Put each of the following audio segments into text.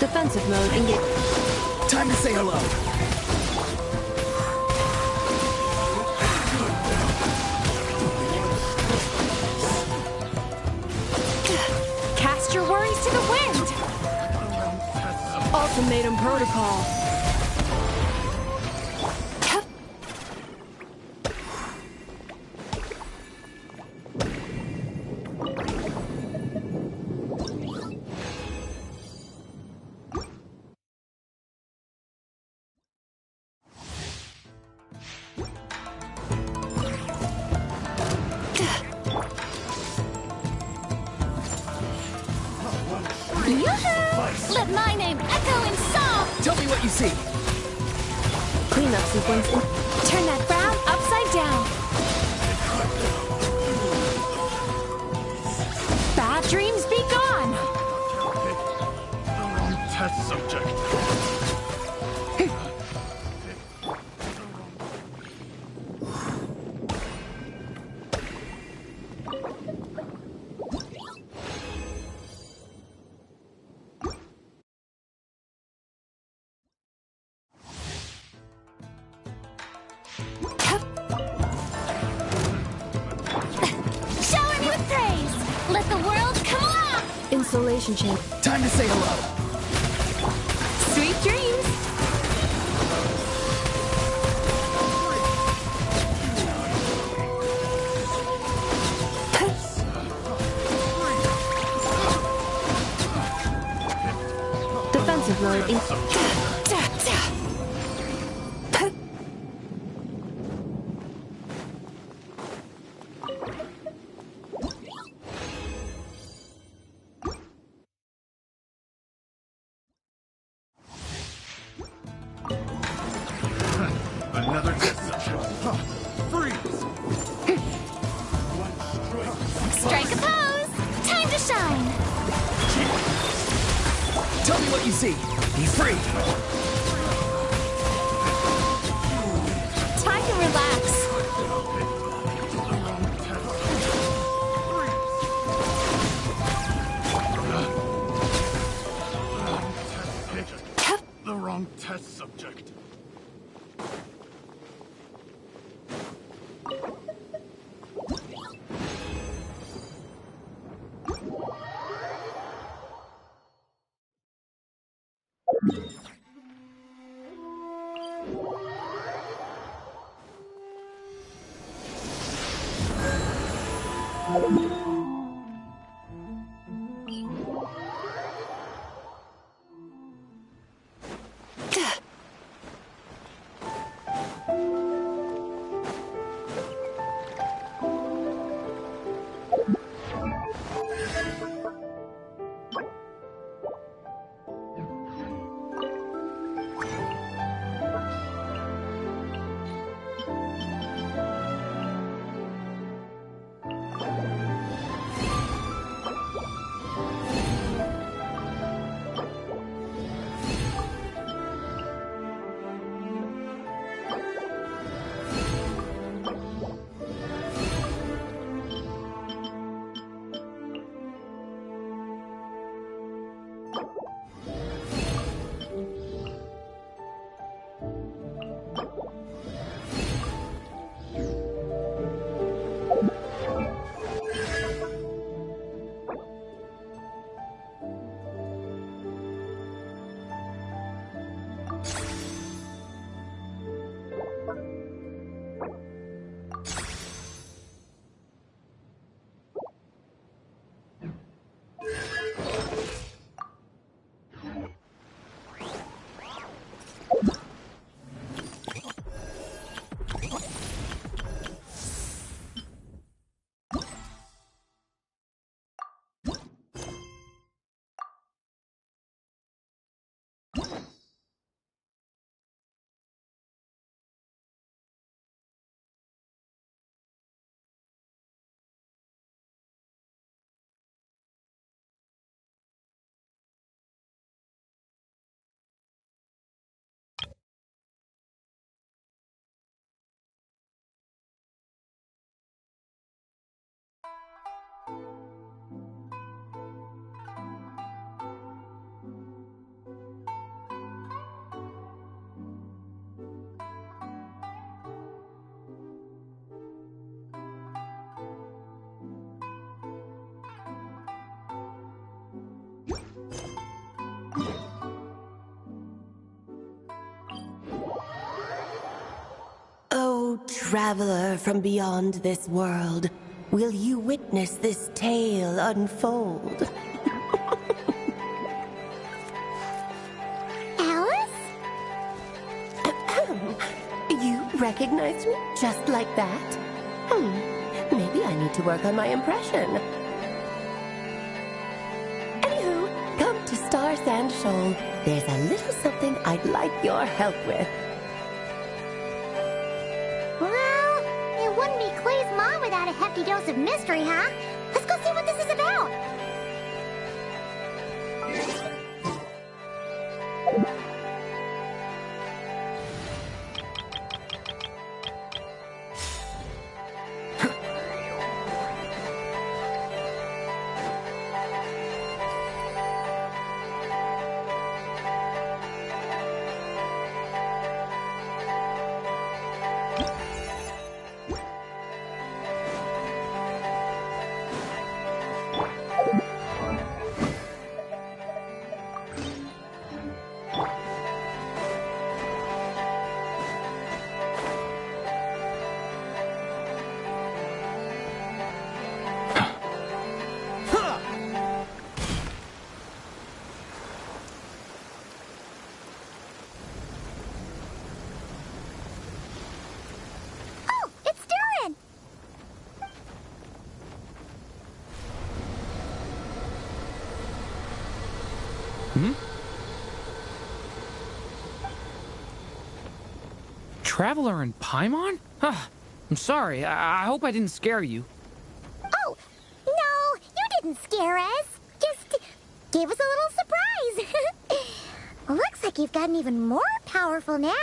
Defensive mode engaged. Time to say hello. Cast your worries to the wind! Ultimatum protocol. Yoo-hoo! Let my name echo in song! Tell me what you see. Cleanup sequence in. Turn that frown upside down. Bad dreams be gone! Test subject. Shower me with praise! Let the world come along! Insulation chamber. Time to say hello. Sweet dreams! Defensive mode in. Another test subject. Freeze! Strike a pose! Time to shine! Tell me what you see. Be free. Time to relax. The wrong test subject. traveler from beyond this world, will you witness this tale unfold? Alice? You recognized me just like that? Maybe I need to work on my impression. Anywho, come to Star Sand Shoal. There's a little something I'd like your help with. Well, it wouldn't be Clay's mom without a hefty dose of mystery, huh? Let's go see what this is about. Oh, it's Durin! Traveler in Paimon? I'm sorry. I hope I didn't scare you. Oh, no, you didn't scare us. Just gave us a little surprise. Looks like you've gotten even more powerful now.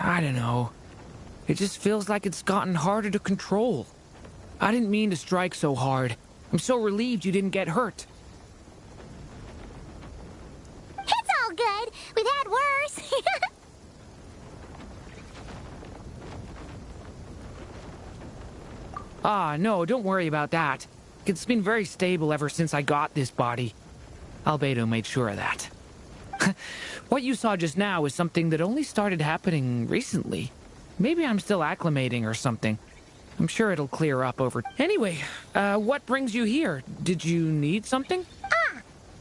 I don't know. It just feels like it's gotten harder to control. I didn't mean to strike so hard. I'm so relieved you didn't get hurt. It's all good. We've had worse. No, don't worry about that. It's been very stable ever since I got this body. Albedo made sure of that. What you saw just now is something that only started happening recently. Maybe I'm still acclimating or something. I'm sure it'll clear up over... Anyway, what brings you here? Did you need something?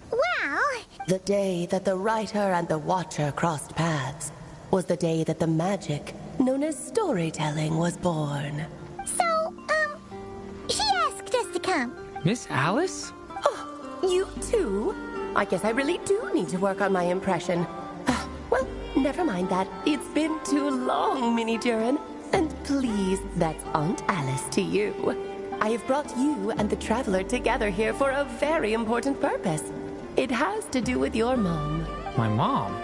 Well, The day that the writer and the watcher crossed paths was the day that the magic known as storytelling was born. so, she asked us to come. Miss Alice? You too? I guess I really do need to work on my impression. Well, never mind that. It's been too long, Mini Durin. And please, that's Aunt Alice to you. I have brought you and the Traveler together here for a very important purpose. It has to do with your mom. My mom?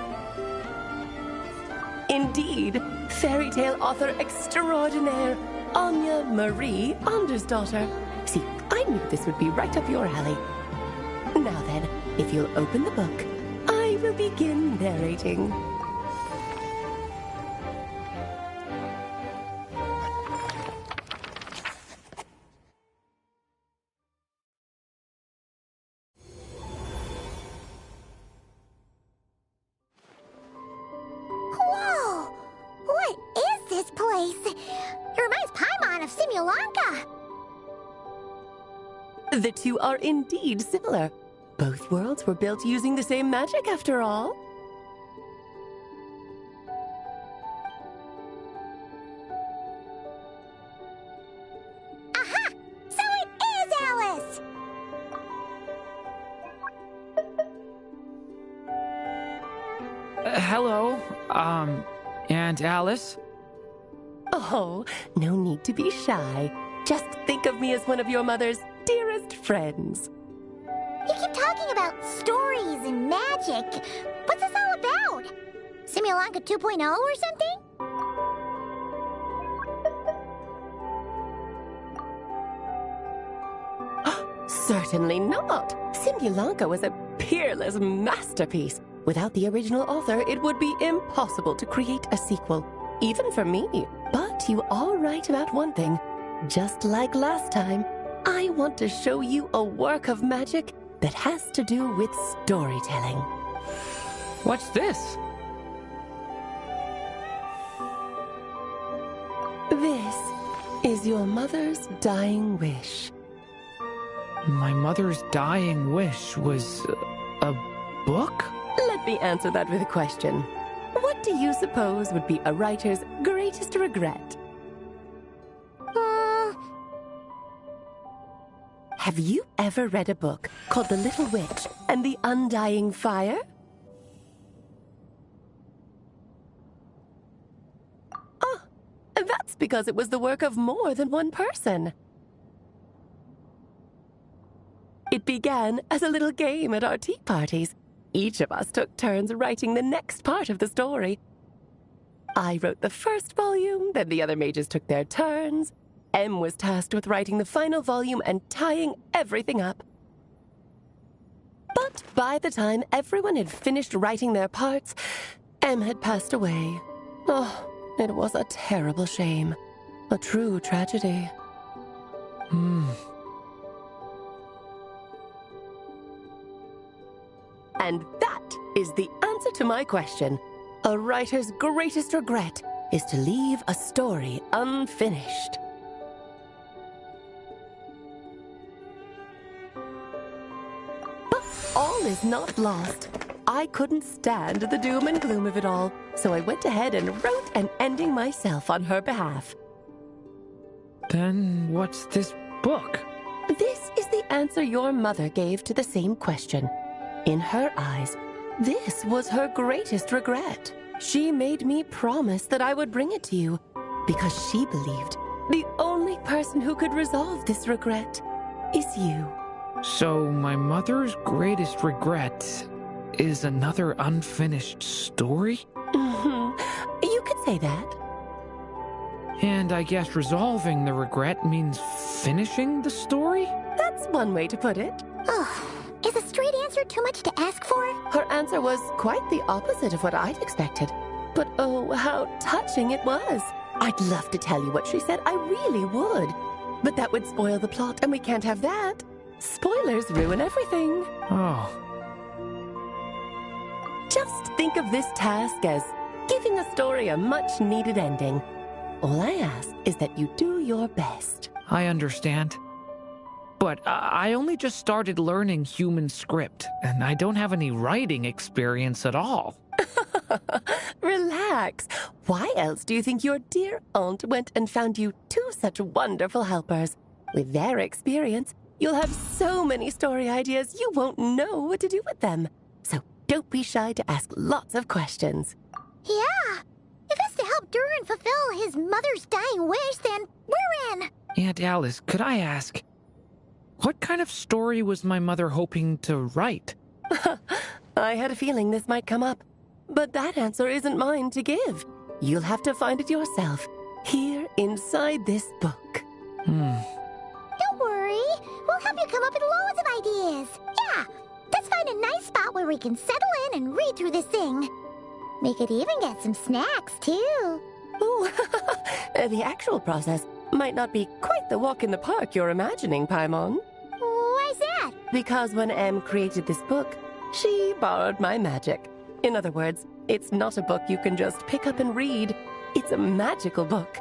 Indeed, fairy tale author extraordinaire, Anya Marie Andersdottir. See, I knew this would be right up your alley. Now then, if you'll open the book, I will begin narrating. Whoa! What is this place? It reminds Paimon of Simulanka. The two are indeed similar. Both worlds were built using the same magic, after all. Aha! So it is Alice! Hello, Aunt Alice? Oh, no need to be shy. Just think of me as one of your mother's dearest friends. You keep talking about stories and magic. What's this all about? Simulanka 2.0 or something? Certainly not. Simulanka was a peerless masterpiece. Without the original author, it would be impossible to create a sequel, even for me. But you are right about one thing. Just like last time, I want to show you a work of magic that has to do with storytelling. What's this? is your mother's dying wish? My mother's dying wish was a book? Let me answer that with a question. What do you suppose would be a writer's greatest regret? Have you ever read a book called The Little Witch and the Undying Fire? Oh, that's because it was the work of more than one person. It began as a little game at our tea parties. Each of us took turns writing the next part of the story. I wrote the first volume, then the other mages took their turns. Em was tasked with writing the final volume and tying everything up. But by the time everyone had finished writing their parts, Em had passed away. Oh, it was a terrible shame. A true tragedy. And that is the answer to my question. A writer's greatest regret is to leave a story unfinished. But all is not lost. I couldn't stand the doom and gloom of it all, so I went ahead and wrote an ending myself on her behalf. Then what's this book? This is the answer your mother gave to the same question. In her eyes, this was her greatest regret. She made me promise that I would bring it to you because she believed the only person who could resolve this regret is you. So my mother's greatest regret is another unfinished story? You could say that. And I guess resolving the regret means finishing the story? That's one way to put it. Oh, is a straight answer too much to ask for? Her answer was quite the opposite of what I'd expected. But oh, how touching it was. I'd love to tell you what she said, I really would. But that would spoil the plot, and we can't have that. Spoilers ruin everything. Oh. Just think of this task as giving a story a much-needed ending. All I ask is that you do your best. I understand. But I only just started learning human script, and I don't have any writing experience at all. Relax. Why else do you think your dear aunt went and found you two such wonderful helpers? With their experience, you'll have so many story ideas you won't know what to do with them. So don't be shy to ask lots of questions. Yeah. If it's to help Durin fulfill his mother's dying wish, then we're in. Aunt Alice, could I ask, what kind of story was my mother hoping to write? I had a feeling this might come up, but that answer isn't mine to give. You'll have to find it yourself, here inside this book. Don't worry. We'll help you come up with loads of ideas. Yeah. Let's find a nice spot where we can settle in and read through this thing. We could even get some snacks, too. Oh, the actual process might not be quite the walk in the park you're imagining, Paimon. Why's that? Because when Em created this book, she borrowed my magic. In other words, it's not a book you can just pick up and read. It's a magical book.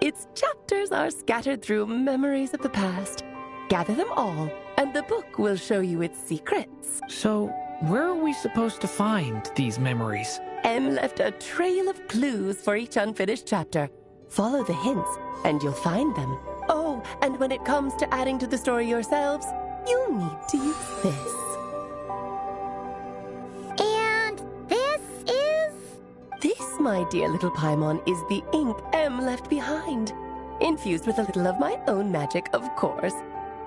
Its chapters are scattered through memories of the past. Gather them all, and the book will show you its secrets. So, where are we supposed to find these memories? Em left a trail of clues for each unfinished chapter. Follow the hints, and you'll find them. Oh, and when it comes to adding to the story yourselves, you'll need to use this. And this is? This, my dear little Paimon, is the ink Em left behind. Infused with a little of my own magic, of course.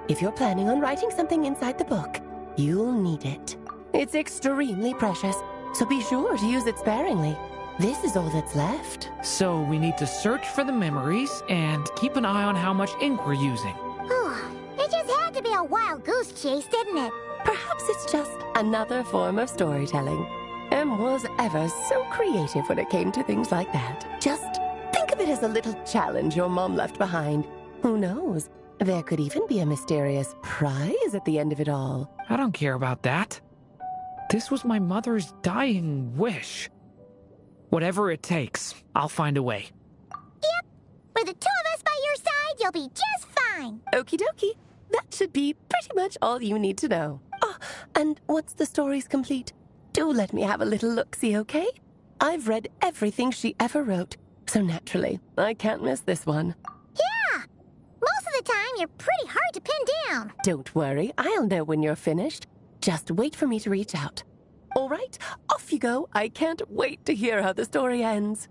If you're planning on writing something inside the book, you'll need it. It's extremely precious, so be sure to use it sparingly. This is all that's left. So we need to search for the memories and keep an eye on how much ink we're using. It just had to be a wild goose chase, didn't it? Perhaps it's just another form of storytelling. Em was ever so creative when it came to things like that. Just think of it as a little challenge your mom left behind. Who knows? There could even be a mysterious prize at the end of it all. I don't care about that. This was my mother's dying wish. Whatever it takes, I'll find a way. Yep. With the two of us by your you'll be just fine. Okie dokie. That should be pretty much all you need to know. Oh, and once the story's complete, do let me have a little look-see, okay? I've read everything she ever wrote, so naturally, I can't miss this one. Yeah! Most of the time, you're pretty hard to pin down. Don't worry, I'll know when you're finished. Just wait for me to reach out. All right, off you go. I can't wait to hear how the story ends.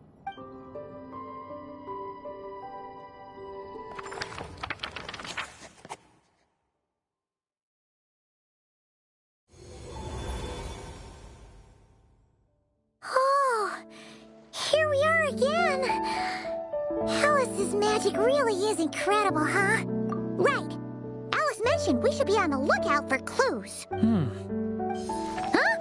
Oh, here we are again. Alice's magic really is incredible, huh? Right. Alice mentioned we should be on the lookout for clues. Huh?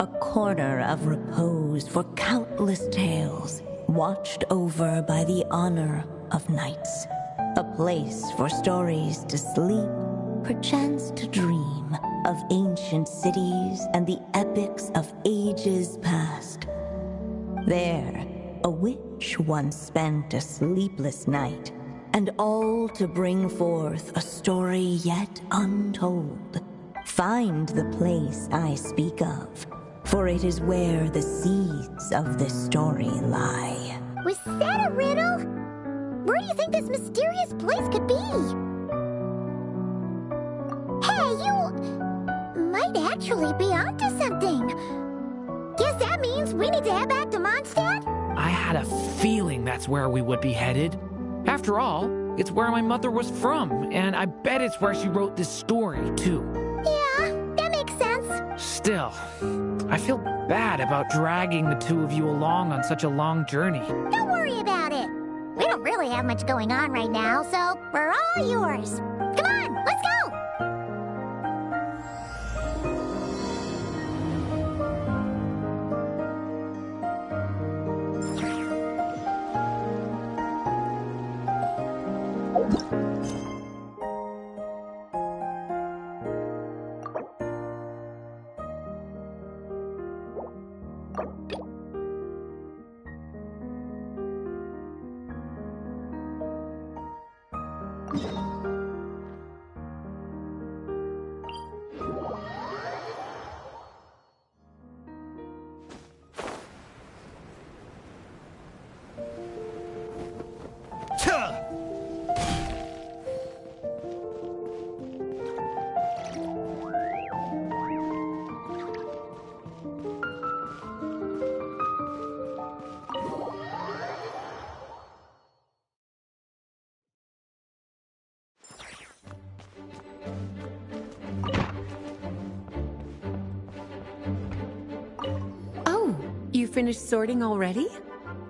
A corner of repose for countless tales, watched over by the honor of knights. A place for stories to sleep, perchance to dream of ancient cities and the epics of ages past. There, a witch once spent a sleepless night, and all to bring forth a story yet untold. Find the place I speak of, for it is where the seeds of this story lie. Was that a riddle? Where do you think this mysterious place could be? Hey, you might actually be onto something. Guess that means we need to head back to Mondstadt? I had a feeling that's where we would be headed. After all, it's where my mother was from, and I bet it's where she wrote this story, too. Yeah, that makes sense. Still, I feel bad about dragging the two of you along on such a long journey. Don't worry about it. We don't really have much going on right now, so we're all yours. Come on, let's go! You finished sorting already?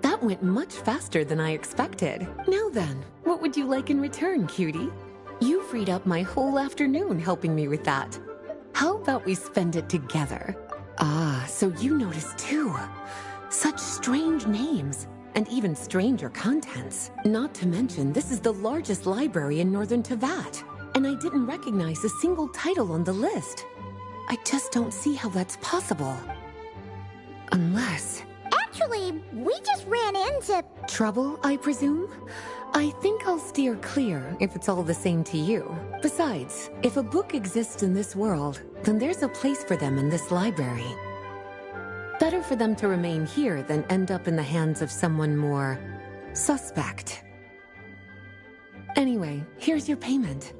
That went much faster than I expected. Now then, what would you like in return, cutie? You freed up my whole afternoon helping me with that. How about we spend it together? Ah, so you noticed too. Such strange names, and even stranger contents. Not to mention, this is the largest library in northern Teyvat, and I didn't recognize a single title on the list. I just don't see how that's possible. Unless... Actually, we just ran into... Trouble, I presume? I think I'll steer clear if it's all the same to you. Besides, if a book exists in this world, then there's a place for them in this library. Better for them to remain here than end up in the hands of someone more... suspect. Anyway, here's your payment.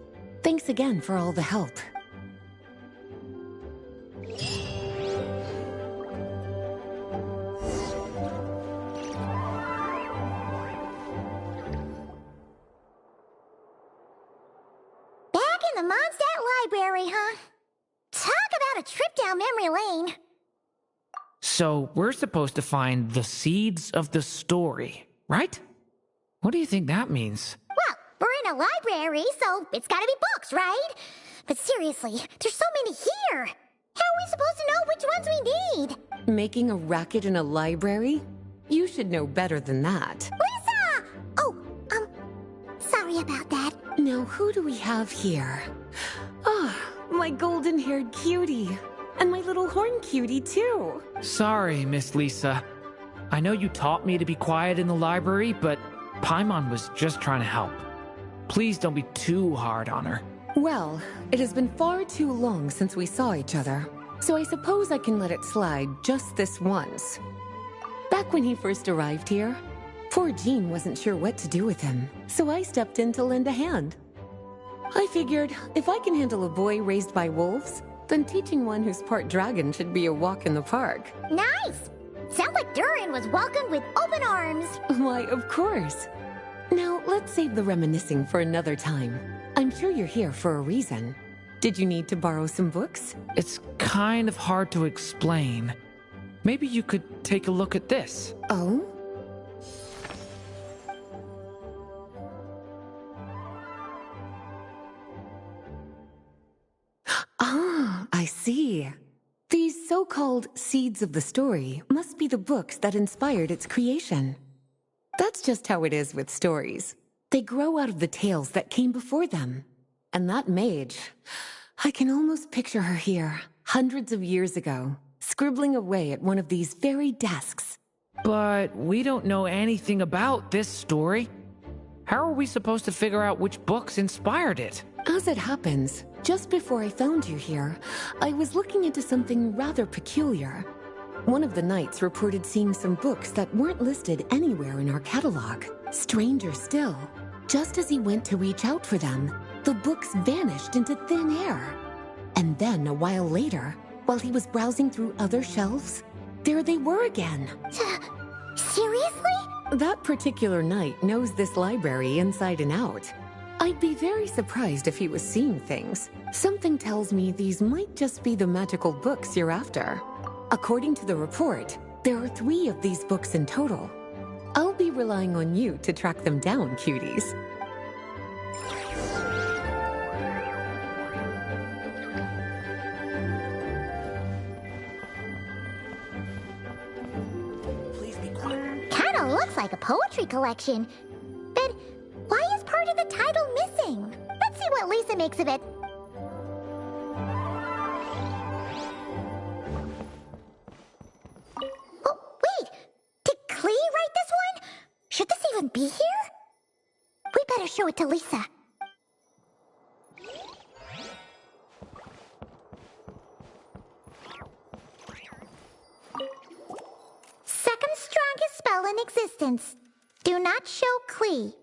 Thanks again for all the help. The Mondstadt Library, huh? Talk about a trip down memory lane. So, we're supposed to find the seeds of the story, right? What do you think that means? Well, we're in a library, so it's gotta be books, right? But seriously, there's so many here. How are we supposed to know which ones we need? Making a racket in a library? You should know better than that. Lisa! Oh, sorry about that. Now, who do we have here? Ah, my golden-haired cutie. And my little horn cutie, too. Sorry, Miss Lisa. I know you taught me to be quiet in the library, but Paimon was just trying to help. Please don't be too hard on her. Well, it has been far too long since we saw each other, so I suppose I can let it slide just this once. Back when he first arrived here, poor Jean wasn't sure what to do with him, so I stepped in to lend a hand. I figured if I can handle a boy raised by wolves, then teaching one who's part dragon should be a walk in the park. Nice! Sounds like Durin was welcomed with open arms. Why, of course. Now, let's save the reminiscing for another time. I'm sure you're here for a reason. Did you need to borrow some books? It's kind of hard to explain. Maybe you could take a look at this. Oh? Ah, I see. These so-called seeds of the story must be the books that inspired its creation. That's just how it is with stories. They grow out of the tales that came before them. And that mage, I can almost picture her here, hundreds of years ago, scribbling away at one of these very desks. But we don't know anything about this story. How are we supposed to figure out which books inspired it? As it happens, just before I found you here, I was looking into something rather peculiar. One of the knights reported seeing some books that weren't listed anywhere in our catalog. Stranger still, just as he went to reach out for them, the books vanished into thin air. And then a while later, while he was browsing through other shelves, there they were again. Seriously? That particular knight knows this library inside and out. I'd be very surprised if he was seeing things. Something tells me these might just be the magical books you're after. According to the report, there are 3 of these books in total. I'll be relying on you to track them down, cuties. Kinda looks like a poetry collection. But why is part of the title missing? Let's see what Lisa makes of it. Oh, wait! Did Klee write this one? Should this even be here? We better show it to Lisa. Second strongest spell in existence. Do not show Klee.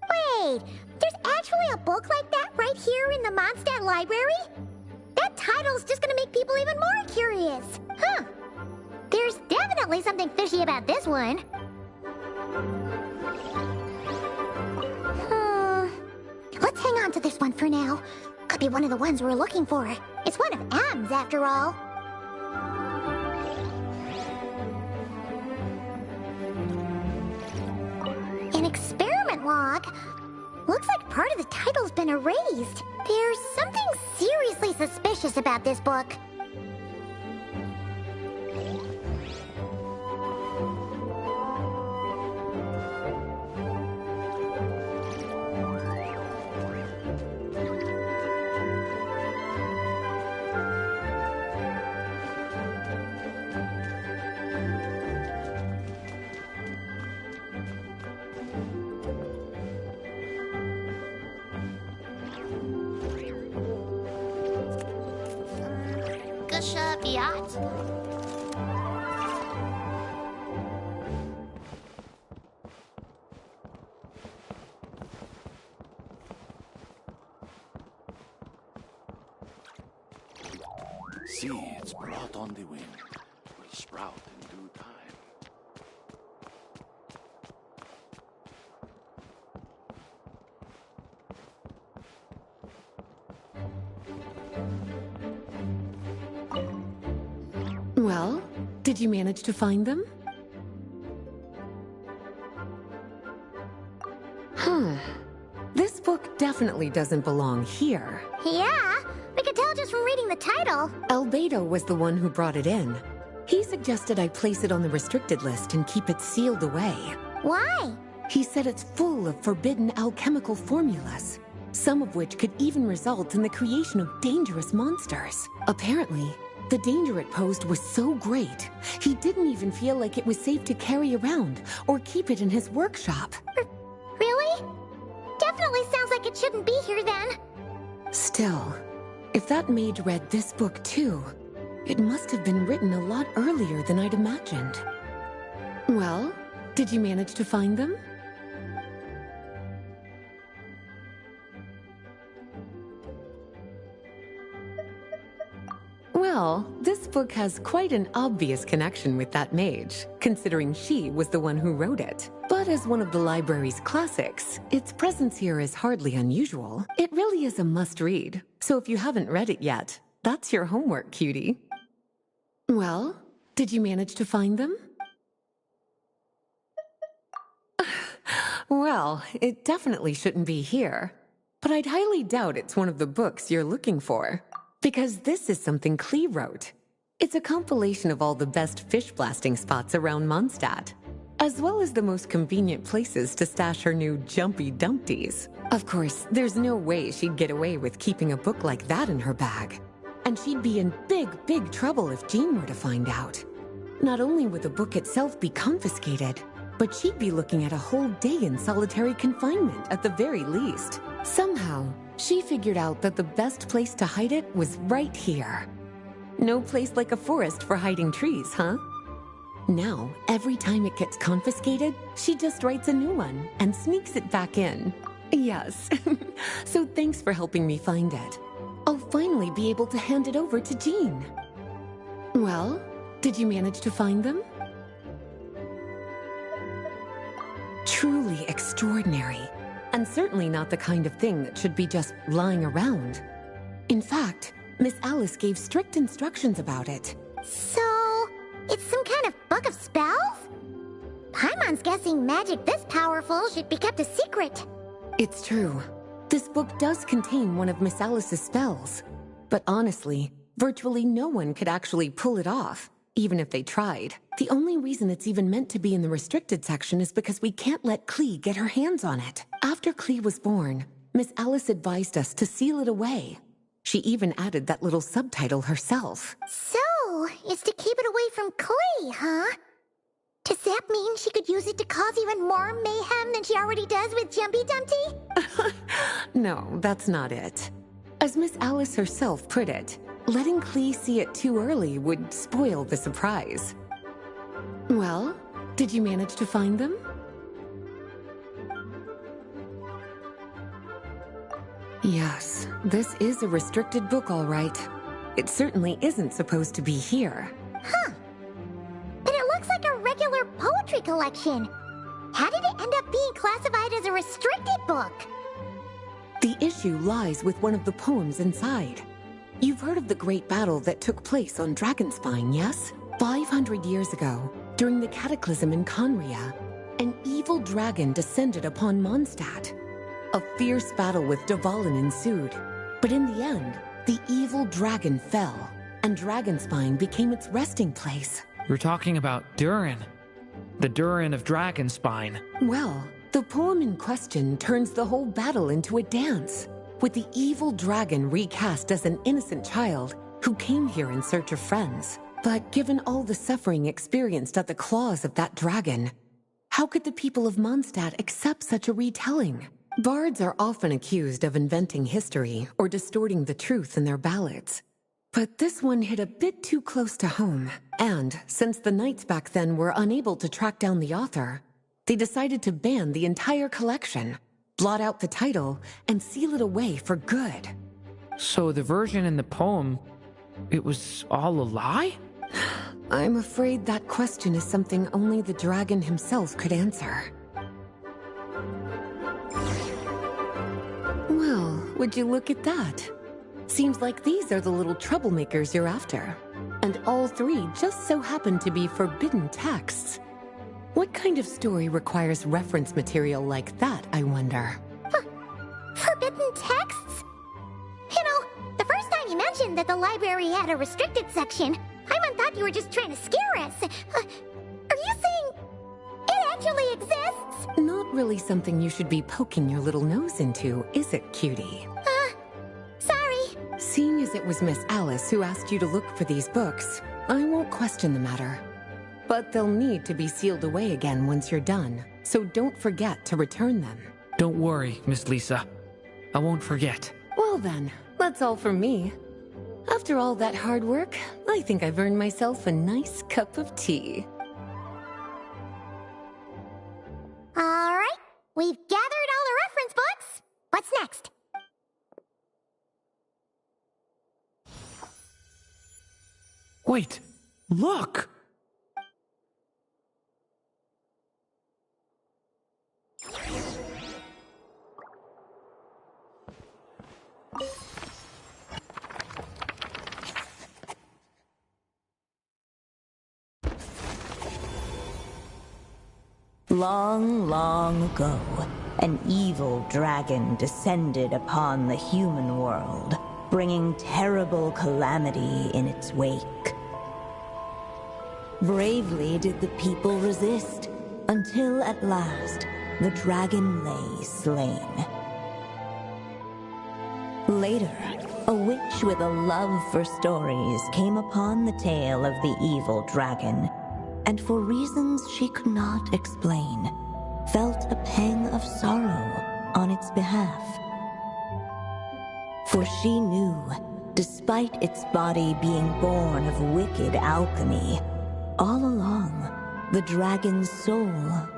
Wait, there's actually a book like that right here in the Mondstadt library? That title's just gonna make people even more curious. Huh. There's definitely something fishy about this one. Let's hang on to this one for now. Could be one of the ones we're looking for. It's one of M's after all. An experiment log. Looks like part of the title's been erased. There's something seriously suspicious about this book. Seeds brought on the wind will sprout in due time. Well, did you manage to find them? This book definitely doesn't belong here. Yeah, we could tell just from reading the title. Albedo was the one who brought it in. He suggested I place it on the restricted list and keep it sealed away. Why? He said it's full of forbidden alchemical formulas, some of which could even result in the creation of dangerous monsters. Apparently, The danger it posed was so great, he didn't even feel like it was safe to carry around or keep it in his workshop. Really? Definitely sounds like it shouldn't be here then. Still, if that mage read this book too, it must have been written a lot earlier than I'd imagined. Well, did you manage to find them? Well, this book has quite an obvious connection with that mage, considering she was the one who wrote it. But as one of the library's classics, its presence here is hardly unusual. It really is a must-read, so if you haven't read it yet, that's your homework, cutie. Well, did you manage to find them? Well, it definitely shouldn't be here, but I'd highly doubt it's one of the books you're looking for. Because this is something Klee wrote. It's a compilation of all the best fish blasting spots around Mondstadt, as well as the most convenient places to stash her new jumpy dumpties. Of course, there's no way she'd get away with keeping a book like that in her bag. And she'd be in big trouble if Jean were to find out. Not only would the book itself be confiscated, but she'd be looking at a whole day in solitary confinement at the very least. Somehow, she figured out that the best place to hide it was right here. No place like a forest for hiding trees, huh? Now, every time it gets confiscated, she just writes a new one and sneaks it back in. Yes. So thanks for helping me find it. I'll finally be able to hand it over to Jean. Well, did you manage to find them? Truly extraordinary. And certainly not the kind of thing that should be just lying around. In fact, Miss Alice gave strict instructions about it. So, it's some kind of book of spells? Paimon's guessing magic this powerful should be kept a secret. It's true. This book does contain one of Miss Alice's spells. But honestly, virtually no one could actually pull it off, even if they tried. The only reason it's even meant to be in the restricted section is because we can't let Klee get her hands on it. After Klee was born, Miss Alice advised us to seal it away. She even added that little subtitle herself. So, it's to keep it away from Klee, huh? Does that mean she could use it to cause even more mayhem than she already does with Jumpy Dumpty? No, that's not it. As Miss Alice herself put it, letting Klee see it too early would spoil the surprise. Well, did you manage to find them? Yes, this is a restricted book, all right. It certainly isn't supposed to be here. Huh. But it looks like a regular poetry collection. How did it end up being classified as a restricted book? The issue lies with one of the poems inside. You've heard of the great battle that took place on Dragonspine, yes? 500 years ago, during the Cataclysm in Conria, an evil dragon descended upon Mondstadt. A fierce battle with Dvalin ensued, but in the end, the evil dragon fell, and Dragonspine became its resting place. We're talking about Durin. The Durin of Dragonspine. Well, the poem in question turns the whole battle into a dance, with the evil dragon recast as an innocent child who came here in search of friends. But given all the suffering experienced at the claws of that dragon, how could the people of Mondstadt accept such a retelling? Bards are often accused of inventing history or distorting the truth in their ballads. But this one hit a bit too close to home. And since the knights back then were unable to track down the author, they decided to ban the entire collection, blot out the title, and seal it away for good. So the version in the poem, it was all a lie? I'm afraid that question is something only the dragon himself could answer. Well, would you look at that? Seems like these are the little troublemakers you're after. And all three just so happen to be forbidden texts. What kind of story requires reference material like that, I wonder? Forbidden texts? You know, the first time you mentioned that the library had a restricted section, Paimon thought you were just trying to scare us. Are you saying it actually exists? Not really something you should be poking your little nose into, is it, cutie? Sorry. Seeing as Since it was Miss Alice who asked you to look for these books, I won't question the matter. But they'll need to be sealed away again once you're done, so don't forget to return them. Don't worry, Miss Lisa. I won't forget. Well then, that's all from me. After all that hard work, I think I've earned myself a nice cup of tea. All right, we've gathered all the reference books. What's next? Wait, look! Long, long ago, an evil dragon descended upon the human world, bringing terrible calamity in its wake. Bravely did the people resist, until at last, the dragon lay slain. Later, a witch with a love for stories came upon the tale of the evil dragon, and for reasons she could not explain, felt a pang of sorrow on its behalf. For she knew, despite its body being born of wicked alchemy, all along, the dragon's soul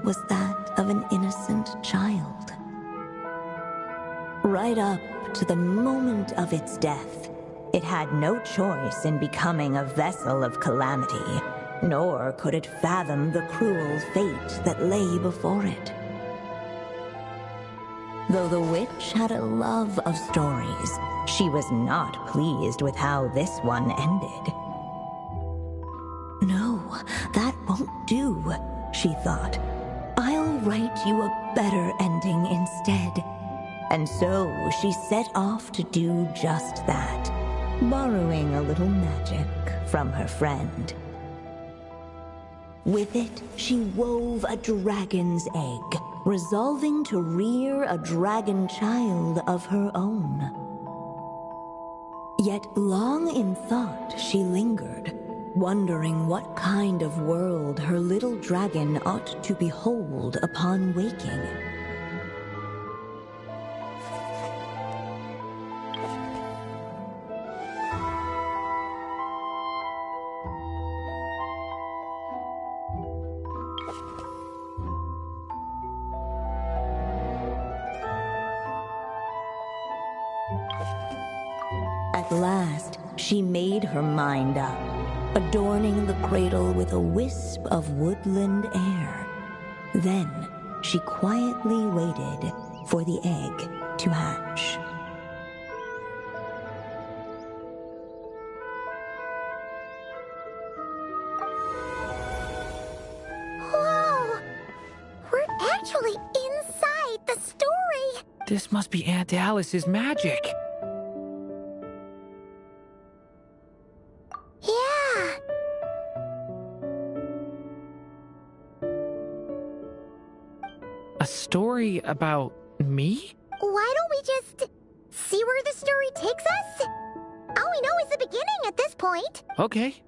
was that of an innocent child. Right up to the moment of its death, it had no choice in becoming a vessel of calamity, nor could it fathom the cruel fate that lay before it. Though the witch had a love of stories, she was not pleased with how this one ended. No, that won't do, she thought. I'll write you a better ending instead. And so she set off to do just that, borrowing a little magic from her friend. With it, she wove a dragon's egg, resolving to rear a dragon child of her own. Yet long in thought she lingered, wondering what kind of world her little dragon ought to behold upon waking. At last, she made her mind up, adorning the cradle with a wisp of woodland air. Then, she quietly waited for the egg to hatch. Whoa! We're actually inside the story! This must be Aunt Alice's magic. Yeah! A story about me? Why don't we just see where the story takes us? All we know is the beginning at this point. Okay.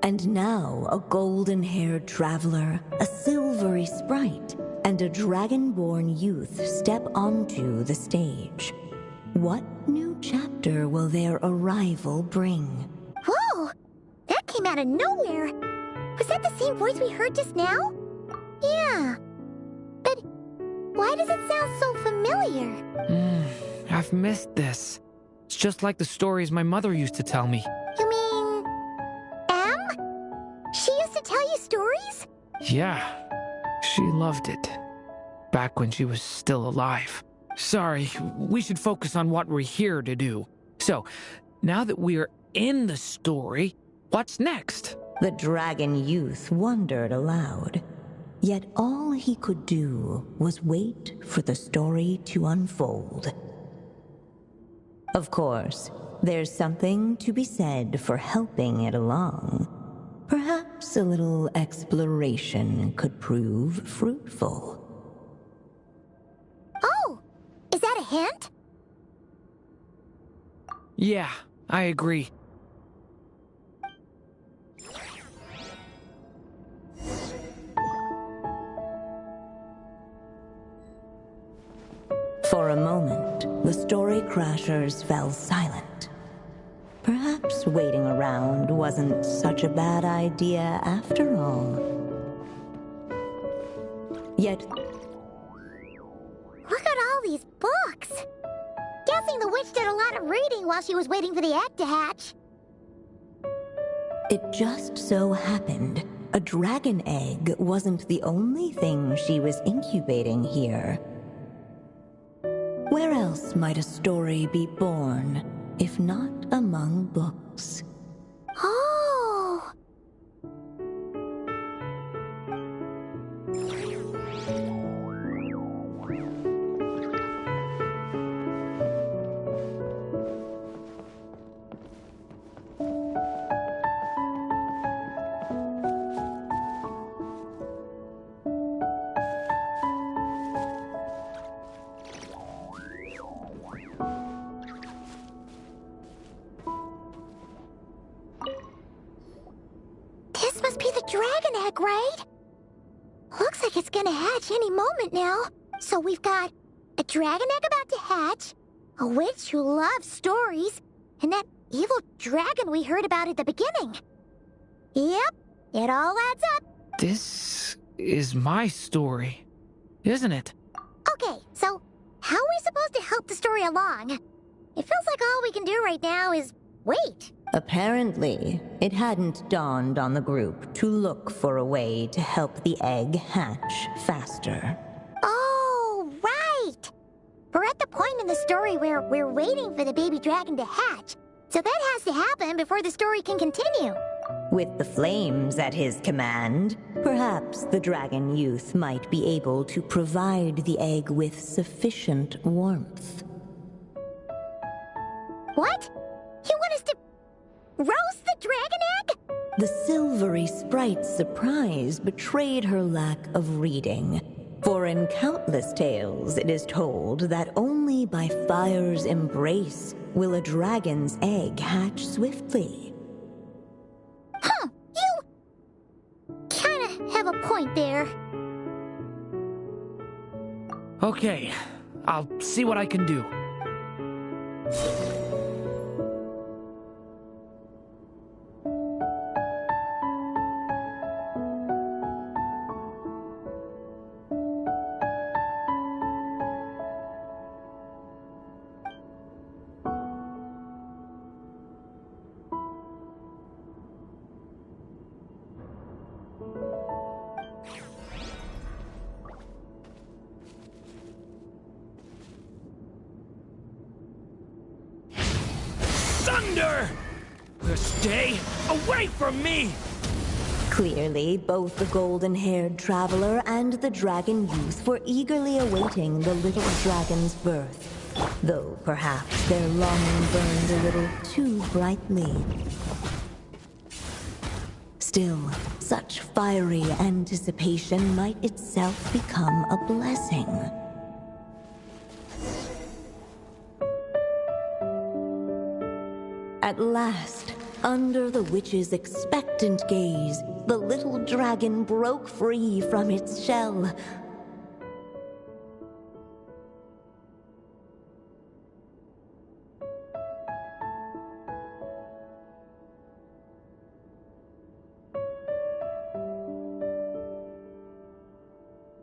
And now a golden-haired traveler, a silvery sprite, and a dragon-born youth step onto the stage. What new chapter will their arrival bring? Whoa! That came out of nowhere! Was that the same voice we heard just now? Yeah. But why does it sound so familiar? I've missed this. It's just like the stories my mother used to tell me. You mean... Em? She used to tell you stories? Yeah, she loved it. Back when she was still alive. Sorry, we should focus on what we're here to do. So, now that we're in the story, what's next? The dragon youth wondered aloud. Yet all he could do was wait for the story to unfold. Of course, there's something to be said for helping it along. Perhaps a little exploration could prove fruitful. Oh! Is that a hint? Yeah, I agree. For a moment, the story crashers fell silent. Perhaps waiting around wasn't such a bad idea after all. Yet, Look at all these books! Guessing the witch did a lot of reading while she was waiting for the egg to hatch. it just so happened a dragon egg wasn't the only thing she was incubating here. Where else might a story be born, if not among books? Oh! This must be the dragon egg, right? Looks like it's gonna hatch any moment now. So we've got a dragon egg about to hatch, a witch who loves stories, and that evil dragon we heard about at the beginning. Yep, it all adds up. This is my story, isn't it? Okay, so how are we supposed to help the story along? It feels like all we can do right now is wait. Apparently, it hadn't dawned on the group to look for a way to help the egg hatch faster. Oh, right! We're at the point in the story where we're waiting for the baby dragon to hatch, so that has to happen before the story can continue. With the flames at his command, perhaps the dragon youth might be able to provide the egg with sufficient warmth. What? You want us to roast the dragon egg? The silvery sprite's surprise betrayed her lack of reading. For in countless tales it is told that only by fire's embrace will a dragon's egg hatch swiftly. Huh, you kinda have a point there. Okay, I'll see what I can do. Thunder! Stay away from me! Clearly, both the golden-haired traveler and the dragon youth were eagerly awaiting the little dragon's birth, though perhaps their longing burned a little too brightly. Still, such fiery anticipation might itself become a blessing. At last, under the witch's expectant gaze, the little dragon broke free from its shell.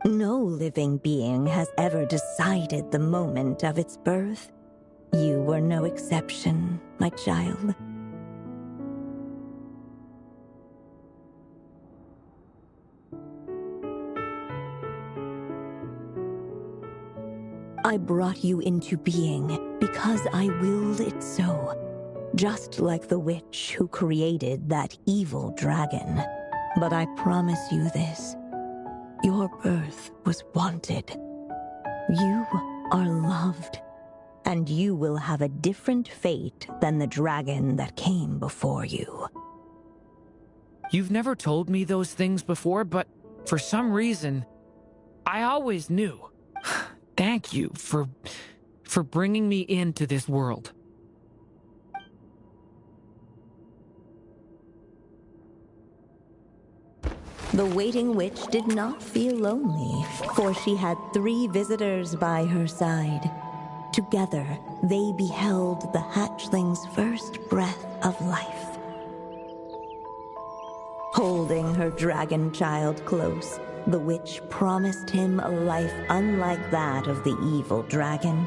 No living being has ever decided the moment of its birth. You were no exception, my child. I brought you into being because I willed it so, just like the witch who created that evil dragon. But I promise you this, your birth was wanted. You are loved. And you will have a different fate than the dragon that came before you. You've never told me those things before, but for some reason, I always knew. Thank you for bringing me into this world. The waiting witch did not feel lonely, for she had 3 visitors by her side. Together, they beheld the hatchling's first breath of life. Holding her dragon child close, the witch promised him a life unlike that of the evil dragon.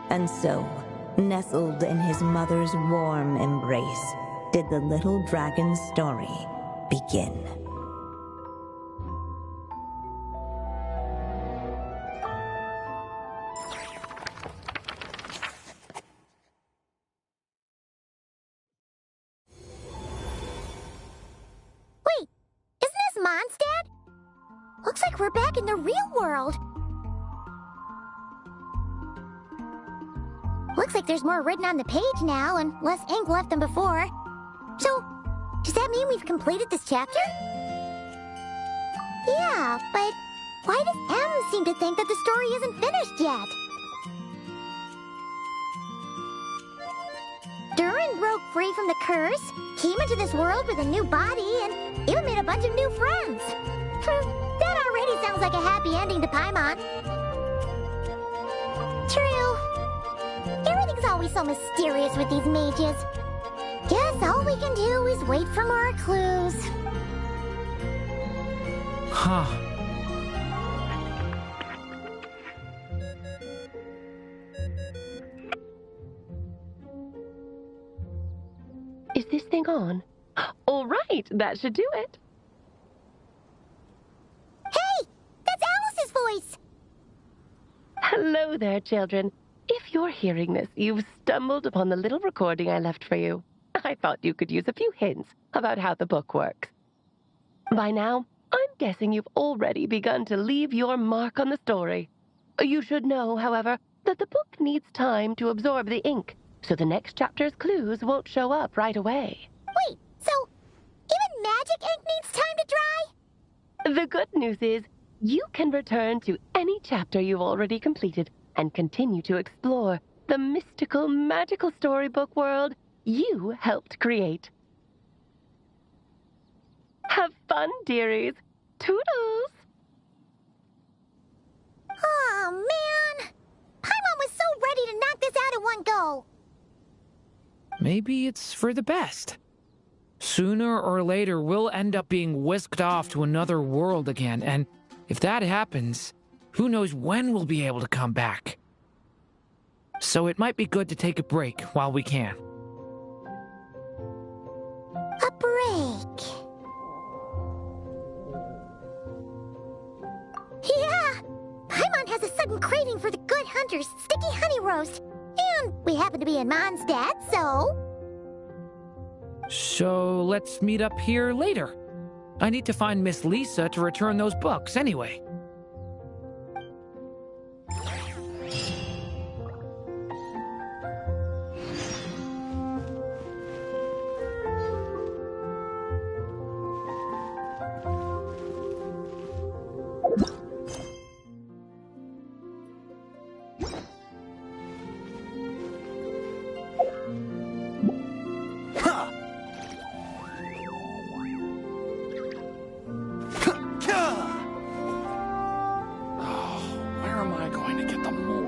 And so, nestled in his mother's warm embrace, did the little dragon's story begin. Wait, isn't this Mondstadt? Looks like we're back in the real world. Looks like there's more written on the page now and less ink left than before. So, does that mean we've completed this chapter? Yeah, but why does M seem to think that the story isn't finished yet? Durin broke free from the curse, came into this world with a new body, and even made a bunch of new friends. That already sounds like a happy ending to Paimon. True. Everything's always so mysterious with these mages. Guess all we can do is wait for more clues. Huh. Is this thing on? All right, that should do it. Hey! That's Alice's voice! Hello there, children. If you're hearing this, you've stumbled upon the little recording I left for you. I thought you could use a few hints about how the book works. By now, I'm guessing you've already begun to leave your mark on the story. You should know, however, that the book needs time to absorb the ink, so the next chapter's clues won't show up right away. Wait, so even magic ink needs time to dry? The good news is, you can return to any chapter you've already completed and continue to explore the mystical, magical storybook world you helped create. Have fun, dearies. Toodles! Oh, man! Paimon was so ready to knock this out in one go. Maybe it's for the best. Sooner or later, we'll end up being whisked off to another world again, and if that happens, who knows when we'll be able to come back. So it might be good to take a break while we can. A break. Yeah! Paimon has a sudden craving for the good hunter's sticky honey roast. And we happen to be in Mondstadt, so... So let's meet up here later. I need to find Miss Lisa to return those books anyway. Oh, where am I going to get the more?